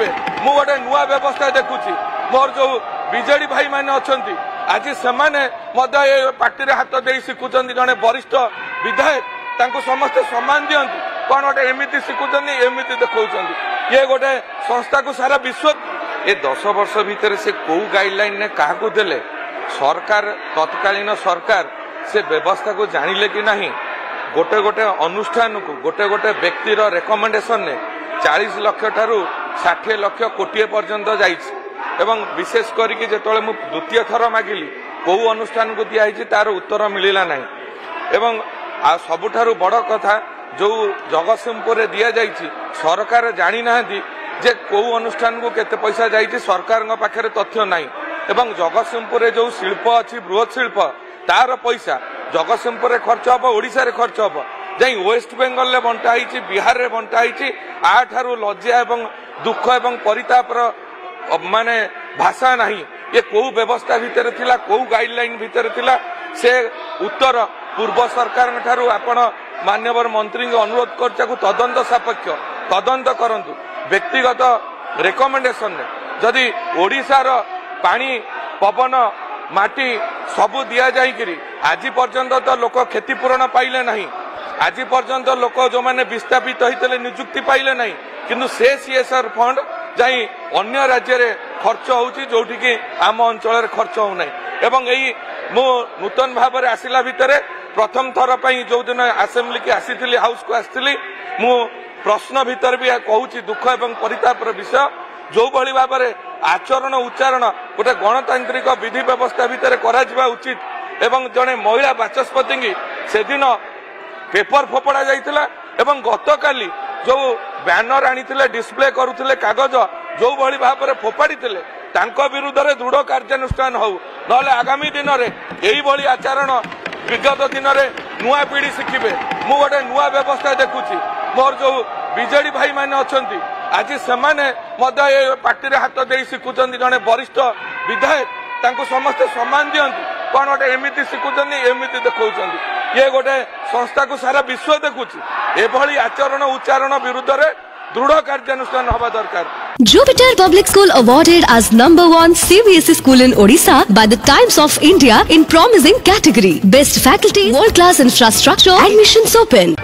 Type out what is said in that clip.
शिखिबे मु गोटे नुआ व्यवस्था देखुची मोर जो बीजेडी भाई माने अछंती आज सेमाने पार्टी रे हाथ दे शिखुचंती जने वरिष्ठ विधायक तांको समस्त सम्मान दियंती कौन गोटे एमती शिखुचंती एमती देखौचंती ये गोटे संस्था को सारा विश्व ए 10 वर्ष भितर से कौ गाइडलाइन ने क्या देले सरकार तत्कालीन सरकार से व्यवस्था को जानिले कि नहीं गोटे गोटे अनुष्ठान को गोटे गोटे व्यक्तिर रेकमेंडेशन ने 40 लाख ठारू 60 लाख कोटी पर्यंत जाइछि एवं विशेष करके जेतले मु द्वितीय थर मागिली कौ अनुष्ठान को दिया तार उत्तर मिलला नहीं एवं सबुठारू बड़ कथा जो जगतसिंहपुर दिया जाइछि सरकार जानी नाहंती जे कौ अनुष्ठान को केते पैसा जाइछि सरकार पाखे तथ्य नहीं एवं जगतसिंहपुर जो शिल्प अच्छी बृहत शिल्प तार पैसा जगतसिंहपुर खर्च हम ओडिशा रे खर्च हम जाई वेस्ट बेंगल रे बंटा होइछि बिहार रे बंटा होइछि आठारू लज्जा एवं दुख एवं परितापर माने भाषा नहीं ये कौ व्यवस्था भितर थिला कौ गाइडलाइन भितर थिला से उत्तर पूर्व सरकार ठारू आपण मान्यवर मंत्री अनुरोध करचाकू तदंत सापेक्ष तदंत करंतु व्यक्तिगत रेकमेंडेशन ने जदि ओडिशार पानी पवन माटी सबू दिया जाइकरी आज पर्यंत तो लोक क्षतिपूरण पाइले नहीं आज पर्यंत लोक जो माने विस्थापित होते नियुक्ति पाइले नहीं किंतु से सीएसआर फंड जाई अन्य राज्य रे खर्च होउची जोठी कि आम अंचल रे खर्च हो नहीं एवं यही मु नूतन भाव में आसिला भितरे प्रथम थर पई जो दिन असेंबली की आसीथिली हाउस को आसीथिली मु प्रश्न भीतर भी कहूची दुख एवं परितापर विषय जो भली भाव में आचरण उच्चारण गोटे गणतांत्रिक विधि व्यवस्था भितर करा जिबा उचित एवं जड़े महिला बाचस्पति की से दिन पेपर फोपड़ा जाइतिला एवं गतकाली जो बैनर आनी डिस्प्ले करुले कागज जो भली भाव में फोपाड़ी तांको विरुद्ध रे दृढ़ कार्यानुष्ठान हो नले आगामी दिन में यही आचरण विगत दिन में नुआ पीढ़ी शिखिबे मु गोटे नुआ व्यवस्था देखुची मोर जो बीजेडी भाई माने अछंती आज सेमाने पार्टी रे हाथ दे शिखुचंती जने वरिष्ठ विधायक तांको समस्त सम्मान दियंती कौन गोटे एमती शिखुचंती एमती देखौचंती ये गोटे संस्था को सारा विश्व देखुची एभली आचरण उच्चारण विरुद्ध रे दृढ़ कार्यानुष्ठान हवा दरकार। Jupiter Public School awarded as #1 CBSE school in Odisha by the Times of India in promising category. Best faculty, world class infrastructure, admissions open.